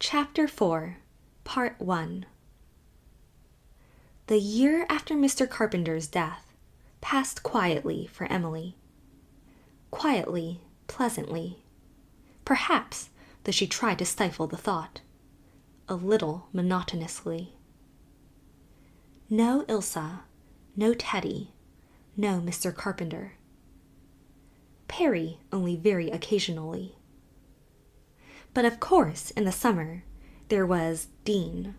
Chapter 4, Part 1. The year after Mr. Carpenter's death passed quietly for Emily. Quietly, pleasantly. Perhaps, though she tried to stifle the thought, a little monotonously. No Ilsa, no Teddy, no Mr. Carpenter. Perry only very occasionally. But of course, in the summer, there was Dean.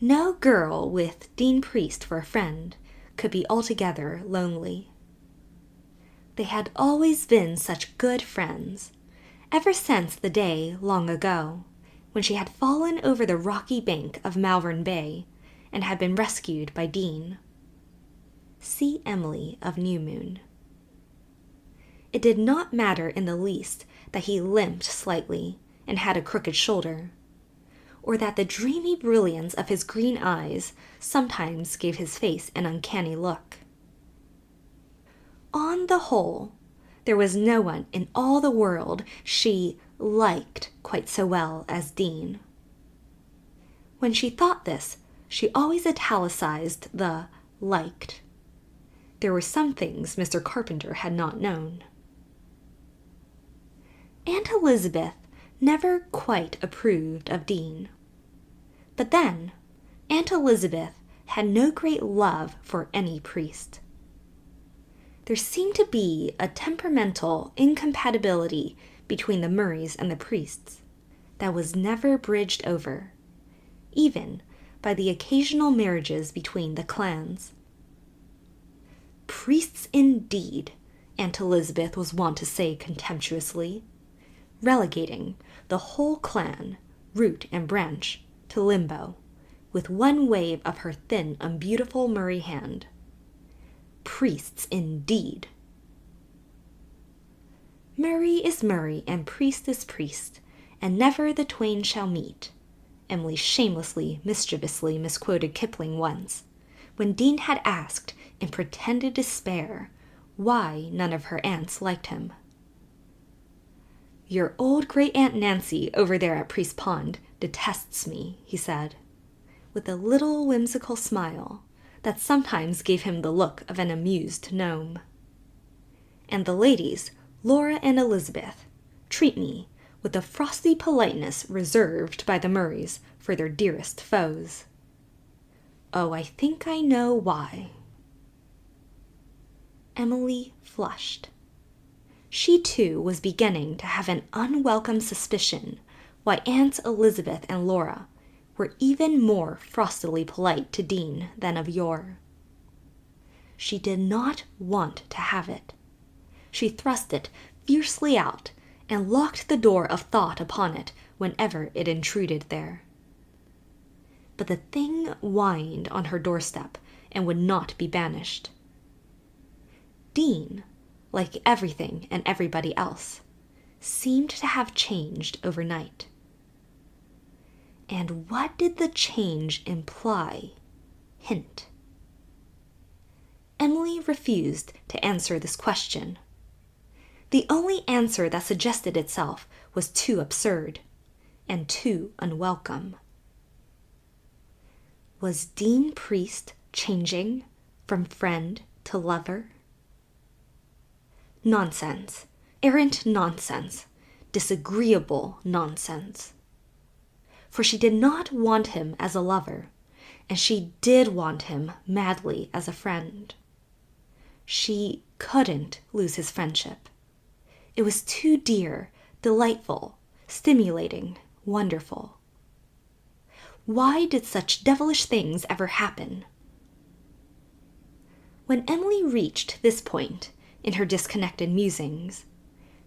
No girl with Dean Priest for a friend could be altogether lonely. They had always been such good friends, ever since the day long ago when she had fallen over the rocky bank of Malvern Bay and had been rescued by Dean. See Emily of New Moon. It did not matter in the least that he limped slightly and had a crooked shoulder, or that the dreamy brilliance of his green eyes sometimes gave his face an uncanny look. On the whole, there was no one in all the world she liked quite so well as Dean. When she thought this, she always italicized the liked. There were some things Mr. Carpenter had not known. Aunt Elizabeth never quite approved of Dean. But then, Aunt Elizabeth had no great love for any priest. There seemed to be a temperamental incompatibility between the Murrays and the priests that was never bridged over, even by the occasional marriages between the clans. Priests indeed, Aunt Elizabeth was wont to say contemptuously, relegating the whole clan, root and branch, to limbo, with one wave of her thin, unbeautiful Murray hand. Priests indeed! Murray is Murray and priest is priest, and never the twain shall meet, Emily shamelessly, mischievously misquoted Kipling once, when Dean had asked, in pretended despair, why none of her aunts liked him. "Your old great-aunt Nancy over there at Priest Pond detests me," he said, with a little whimsical smile that sometimes gave him the look of an amused gnome. "And the ladies, Laura and Elizabeth, treat me with the frosty politeness reserved by the Murrays for their dearest foes. Oh, I think I know why." Emily flushed. She, too, was beginning to have an unwelcome suspicion why Aunts Elizabeth and Laura were even more frostily polite to Dean than of yore. She did not want to have it. She thrust it fiercely out and locked the door of thought upon it whenever it intruded there. But the thing whined on her doorstep and would not be banished. Dean, like everything and everybody else, seemed to have changed overnight. And what did the change imply, hint? Emily refused to answer this question. The only answer that suggested itself was too absurd and too unwelcome. Was Dean Priest changing from friend to lover? Nonsense, errant nonsense, disagreeable nonsense. For she did not want him as a lover, and she did want him madly as a friend. She couldn't lose his friendship. It was too dear, delightful, stimulating, wonderful. Why did such devilish things ever happen? When Emily reached this point in her disconnected musings,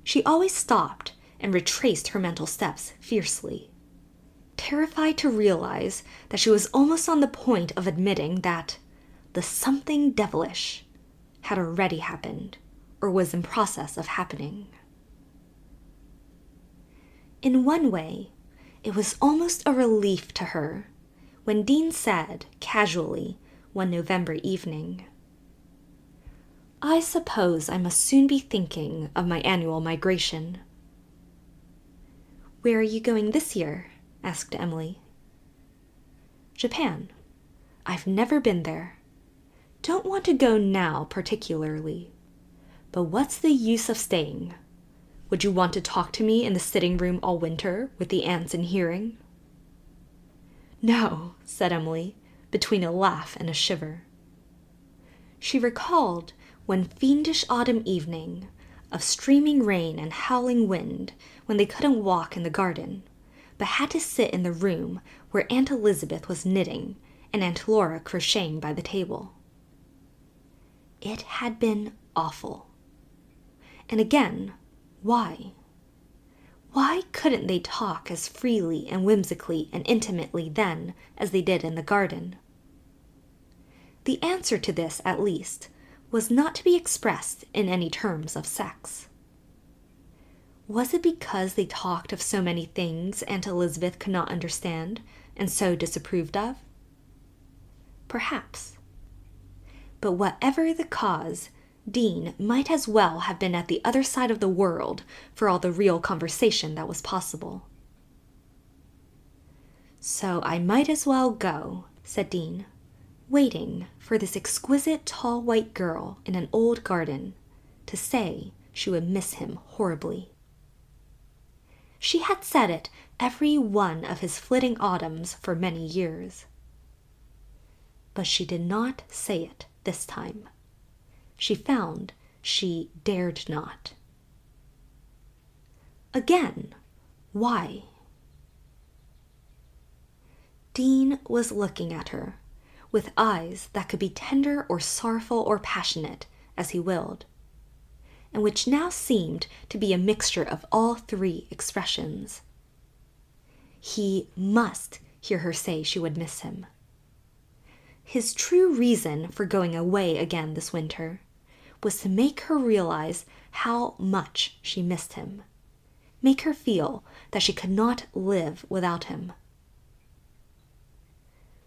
she always stopped and retraced her mental steps fiercely, terrified to realize that she was almost on the point of admitting that the something devilish had already happened or was in process of happening. In one way, it was almost a relief to her when Dean said, casually, one November evening, "I suppose I must soon be thinking of my annual migration." "Where are you going this year?" asked Emily. "Japan. I've never been there. Don't want to go now particularly. But what's the use of staying? Would you want to talk to me in the sitting room all winter with the aunts in hearing?" "No," said Emily, between a laugh and a shiver. She recalled one fiendish autumn evening of streaming rain and howling wind when they couldn't walk in the garden, but had to sit in the room where Aunt Elizabeth was knitting and Aunt Laura crocheting by the table. It had been awful. And again, why? Why couldn't they talk as freely and whimsically and intimately then as they did in the garden? The answer to this, at least, was not to be expressed in any terms of sex. Was it because they talked of so many things Aunt Elizabeth could not understand and so disapproved of? Perhaps. But whatever the cause, Dean might as well have been at the other side of the world for all the real conversation that was possible. "So I might as well go," said Dean, waiting for this exquisite tall white girl in an old garden to say she would miss him horribly. She had said it every one of his flitting autumns for many years. But she did not say it this time. She found she dared not. Again, why? Dean was looking at her, with eyes that could be tender or sorrowful or passionate, as he willed, and which now seemed to be a mixture of all three expressions. He must hear her say she would miss him. His true reason for going away again this winter was to make her realize how much she missed him, make her feel that she could not live without him.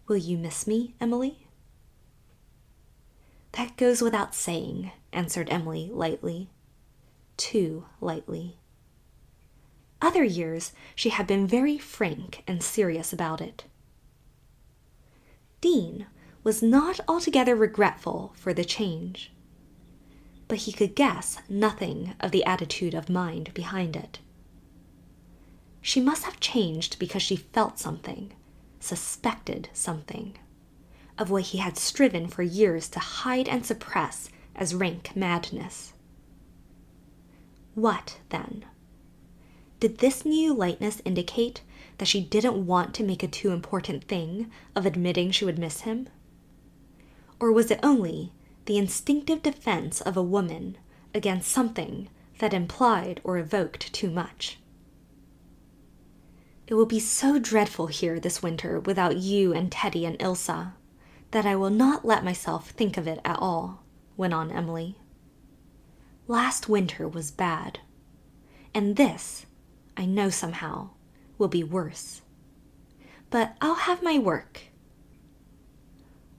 "Will you miss me, Emily?" "That goes without saying," answered Emily lightly. Too lightly. Other years she had been very frank and serious about it. Dean was not altogether regretful for the change, but he could guess nothing of the attitude of mind behind it. She must have changed because she felt something, suspected something, of what he had striven for years to hide and suppress as rank madness. What, then? Did this new lightness indicate that she didn't want to make a too important thing of admitting she would miss him? Or was it only the instinctive defense of a woman against something that implied or evoked too much? "It will be so dreadful here this winter without you and Teddy and Ilsa, that I will not let myself think of it at all," went on Emily. "Last winter was bad, and this, I know somehow, will be worse. But I'll have my work."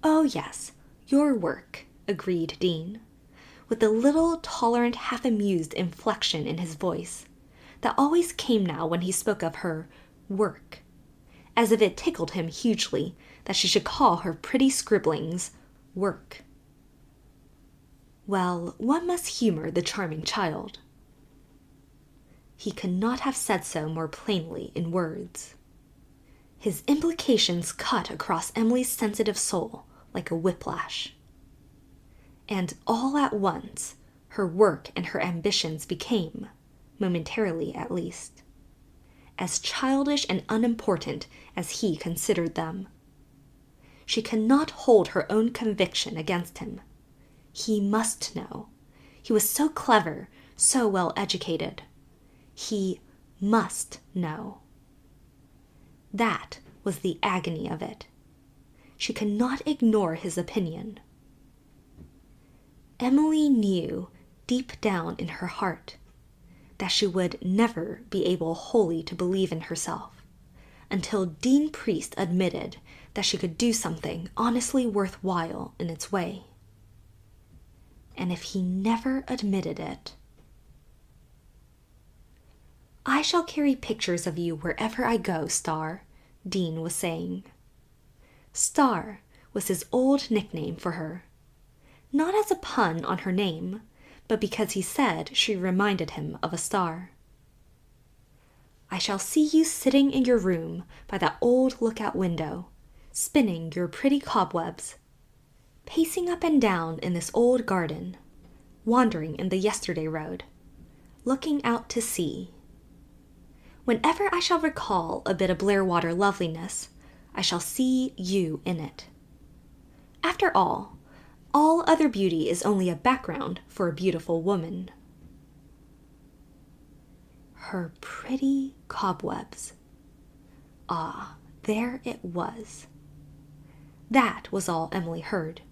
"Oh, yes, your work," agreed Dean, with the little tolerant half-amused inflection in his voice that always came now when he spoke of her work, as if it tickled him hugely that she should call her pretty scribblings work. Well, one must humor the charming child. He could not have said so more plainly in words. His implications cut across Emily's sensitive soul like a whiplash. And all at once, her work and her ambitions became, momentarily at least, as childish and unimportant as he considered them. She cannot hold her own conviction against him. He must know. He was so clever, so well educated. He must know. That was the agony of it. She could not ignore his opinion. Emily knew deep down in her heart that she would never be able wholly to believe in herself until Dean Priest admitted that she could do something honestly worthwhile in its way. And if he never admitted it... I shall carry pictures of you wherever I go, Star, Dean was saying. Star was his old nickname for her, not as a pun on her name, but because he said she reminded him of a star. I shall see you sitting in your room by that old lookout window, spinning your pretty cobwebs, pacing up and down in this old garden, wandering in the yesterday road, looking out to sea. Whenever I shall recall a bit of Blairwater loveliness, I shall see you in it. After all other beauty is only a background for a beautiful woman. Her pretty cobwebs. Ah, there it was. That was all Emily heard.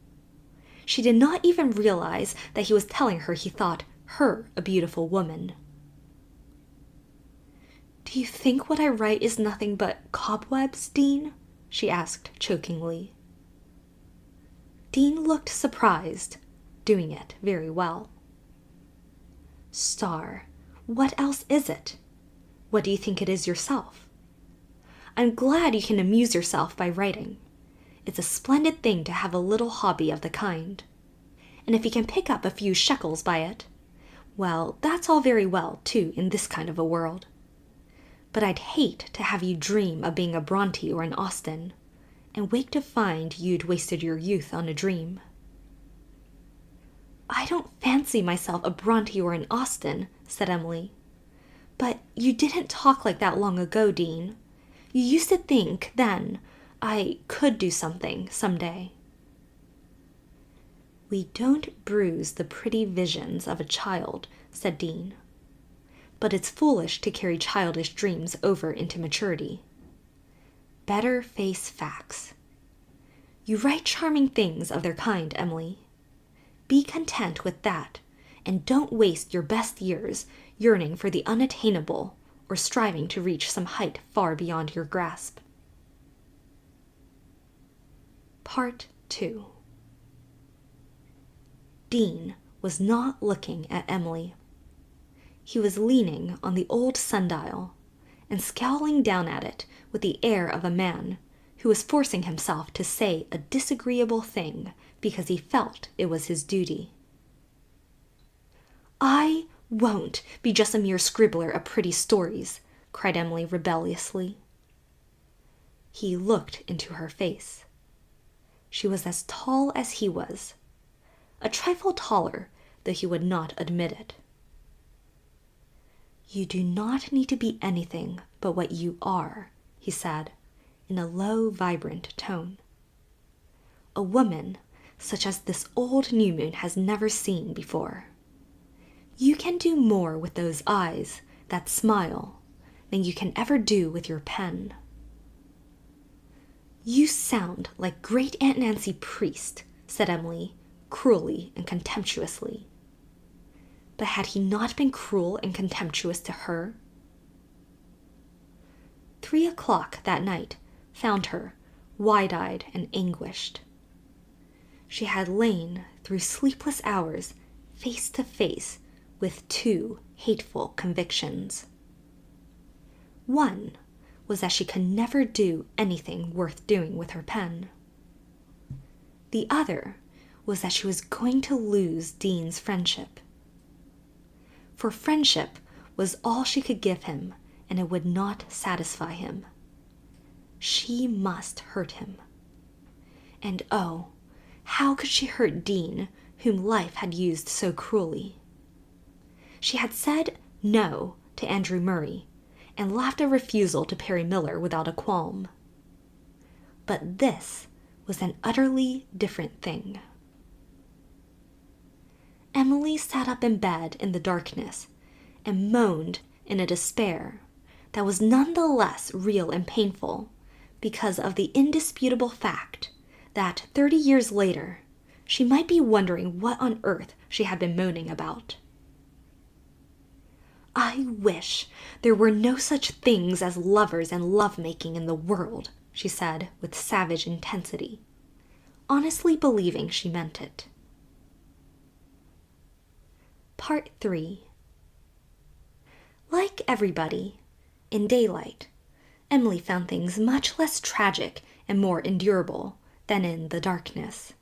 She did not even realize that he was telling her he thought her a beautiful woman. Do you think what I write is nothing but cobwebs, Dean? She asked chokingly. Dean looked surprised, doing it very well. Star, what else is it? What do you think it is yourself? I'm glad you can amuse yourself by writing. It's a splendid thing to have a little hobby of the kind. And if you can pick up a few shekels by it, well, that's all very well, too, in this kind of a world. But I'd hate to have you dream of being a Bronte or an Austen, and wake to find you'd wasted your youth on a dream. I don't fancy myself a Bronte or an Austen, said Emily. But you didn't talk like that long ago, Dean. You used to think, then, I could do something someday. We don't bruise the pretty visions of a child, said Dean. But it's foolish to carry childish dreams over into maturity. Better face facts. You write charming things of their kind, Emily. Be content with that, and don't waste your best years yearning for the unattainable or striving to reach some height far beyond your grasp. Part 2. Dean was not looking at Emily. He was leaning on the old sundial and scowling down at it with the air of a man who was forcing himself to say a disagreeable thing because he felt it was his duty. I won't be just a mere scribbler of pretty stories, cried Emily rebelliously. He looked into her face. She was as tall as he was, a trifle taller, though he would not admit it. You do not need to be anything but what you are, he said, in a low, vibrant tone. A woman such as this old new moon has never seen before. You can do more with those eyes, that smile, than you can ever do with your pen. You sound like Great Aunt Nancy Priest, said Emily, cruelly and contemptuously. But had he not been cruel and contemptuous to her? 3 o'clock that night found her wide-eyed and anguished. She had lain through sleepless hours face to face with 2 hateful convictions. One was that she could never do anything worth doing with her pen. The other was that she was going to lose Dean's friendship. For friendship was all she could give him, and it would not satisfy him. She must hurt him. And oh, how could she hurt Dean, whom life had used so cruelly? She had said no to Andrew Murray, and laughed a refusal to Perry Miller without a qualm. But this was an utterly different thing. Emily sat up in bed in the darkness and moaned in a despair that was none the less real and painful because of the indisputable fact that 30 years later she might be wondering what on earth she had been moaning about. I wish there were no such things as lovers and love-making in the world, she said with savage intensity, honestly believing she meant it. Part 3. Like everybody, in daylight, Emily found things much less tragic and more endurable than in the darkness.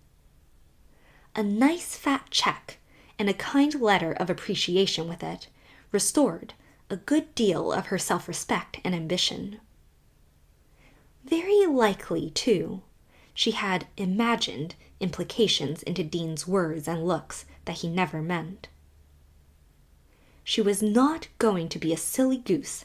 A nice fat check and a kind letter of appreciation with it restored a good deal of her self-respect and ambition. Very likely, too, she had imagined implications into Dean's words and looks that he never meant. She was not going to be a silly goose,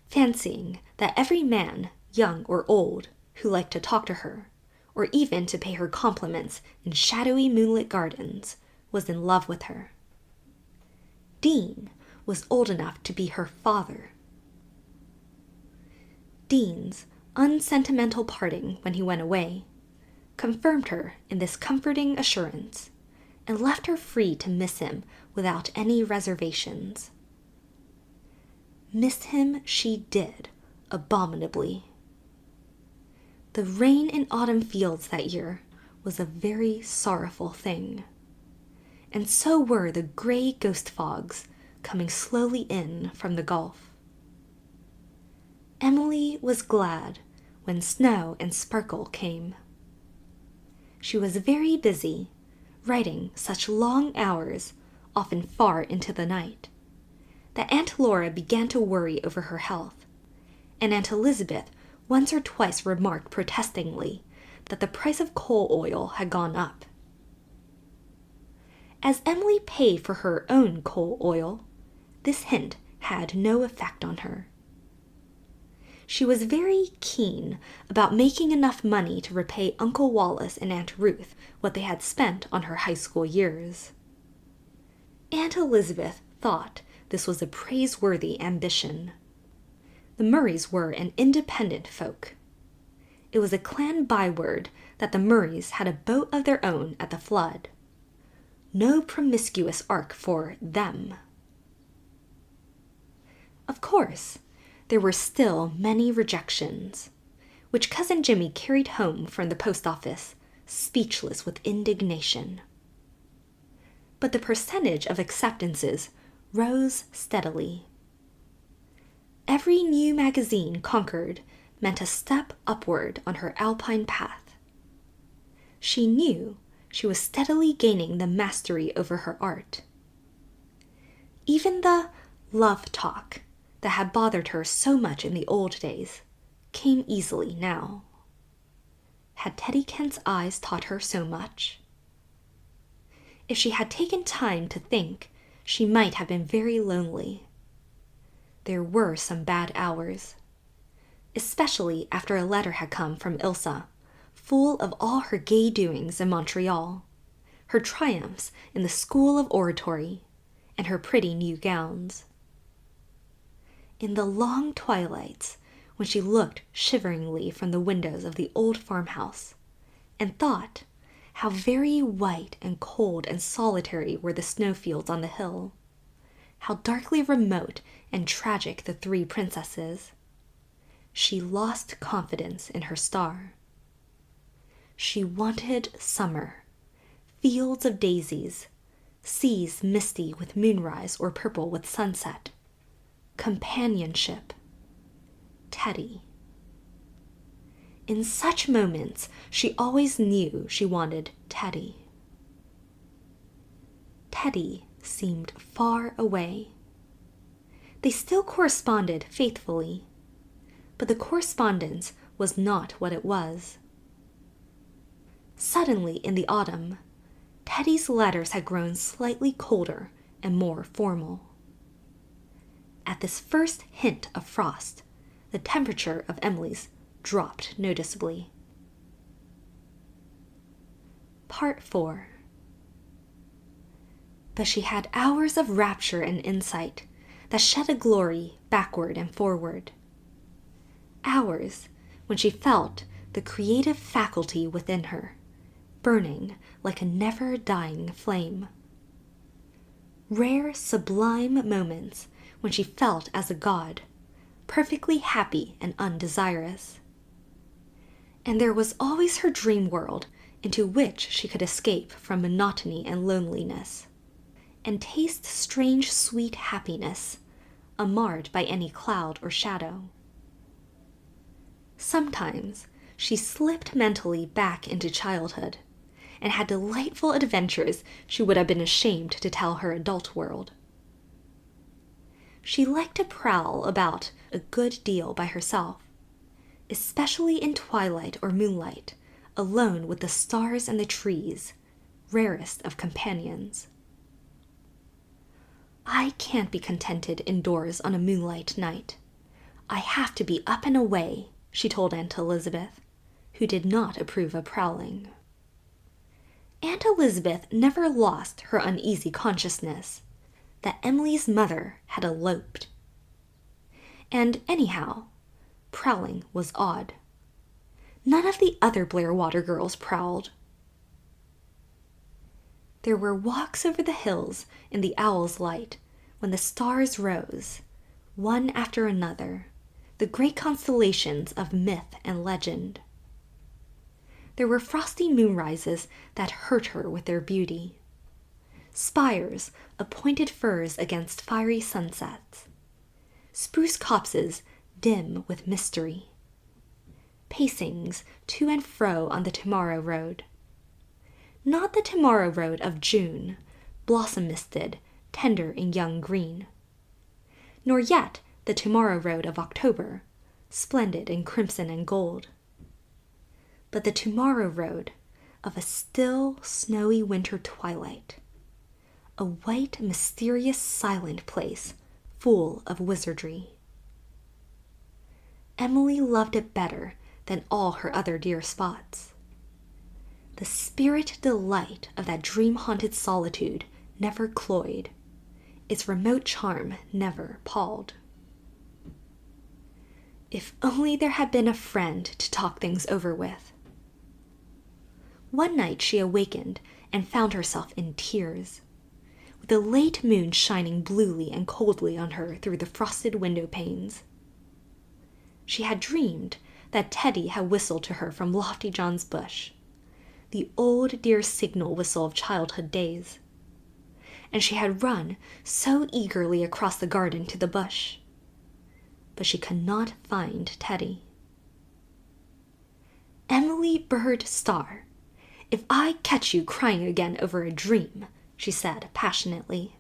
fancying that every man, young or old, who liked to talk to her, or even to pay her compliments in shadowy moonlit gardens, was in love with her. Dean was old enough to be her father. Dean's unsentimental parting when he went away confirmed her in this comforting assurance, and left her free to miss him without any reservations. Miss him she did, abominably. The rain in autumn fields that year was a very sorrowful thing, and so were the gray ghost fogs coming slowly in from the Gulf. Emily was glad when snow and sparkle came. She was very busy, writing such long hours, often far into the night, that Aunt Laura began to worry over her health, and Aunt Elizabeth once or twice remarked protestingly that the price of coal oil had gone up. As Emily paid for her own coal oil, this hint had no effect on her. She was very keen about making enough money to repay Uncle Wallace and Aunt Ruth what they had spent on her high school years. Aunt Elizabeth thought this was a praiseworthy ambition. The Murrays were an independent folk. It was a clan byword that the Murrays had a boat of their own at the flood. No promiscuous ark for them. Of course, there were still many rejections, which Cousin Jimmy carried home from the post office, speechless with indignation. But the percentage of acceptances rose steadily. Every new magazine conquered meant a step upward on her alpine path. She knew she was steadily gaining the mastery over her art. Even the love talk that had bothered her so much in the old days came easily now. Had Teddy Kent's eyes taught her so much? If she had taken time to think, she might have been very lonely. There were some bad hours, especially after a letter had come from Ilse, full of all her gay doings in Montreal, her triumphs in the School of Oratory, and her pretty new gowns. In the long twilights, when she looked shiveringly from the windows of the old farmhouse, and thought how very white and cold and solitary were the snowfields on the hill, how darkly remote and tragic the three princesses, she lost confidence in her star. She wanted summer, fields of daisies, seas misty with moonrise or purple with sunset, companionship, Teddy. In such moments, she always knew she wanted Teddy. Teddy seemed far away. They still corresponded faithfully, but the correspondence was not what it was. Suddenly, in the autumn, Teddy's letters had grown slightly colder and more formal. At this first hint of frost, the temperature of Emily's dropped noticeably. Part 4. But she had hours of rapture and insight that shed a glory backward and forward. Hours when she felt the creative faculty within her, burning like a never-dying flame. Rare, sublime moments when she felt as a god, perfectly happy and undesirous. And there was always her dream world into which she could escape from monotony and loneliness, and taste strange sweet happiness unmarred by any cloud or shadow. Sometimes she slipped mentally back into childhood and had delightful adventures she would have been ashamed to tell her adult world. She liked to prowl about a good deal by herself, especially in twilight or moonlight, alone with the stars and the trees, rarest of companions. "I can't be contented indoors on a moonlight night. I have to be up and away," she told Aunt Elizabeth, who did not approve of prowling. Aunt Elizabeth never lost her uneasy consciousness that Emily's mother had eloped. And anyhow, prowling was odd. None of the other Blairwater girls prowled. There were walks over the hills in the owl's light when the stars rose, one after another, the great constellations of myth and legend. There were frosty moonrises that hurt her with their beauty, spires of pointed firs against fiery sunsets, spruce copses dim with mystery, pacings to and fro on the tomorrow road. Not the tomorrow road of June, blossom-misted, tender in young green, nor yet the tomorrow road of October, splendid in crimson and gold, but the tomorrow road of a still, snowy winter twilight, a white, mysterious, silent place full of wizardry. Emily loved it better than all her other dear spots. The spirit delight of that dream-haunted solitude never cloyed, its remote charm never palled. If only there had been a friend to talk things over with. One night she awakened and found herself in tears, with the late moon shining bluely and coldly on her through the frosted window panes. She had dreamed that Teddy had whistled to her from Lofty John's bush, the old dear signal whistle of childhood days, and she had run so eagerly across the garden to the bush, but she could not find Teddy. "Emily Bird Starr, if I catch you crying again over a dream," she said passionately,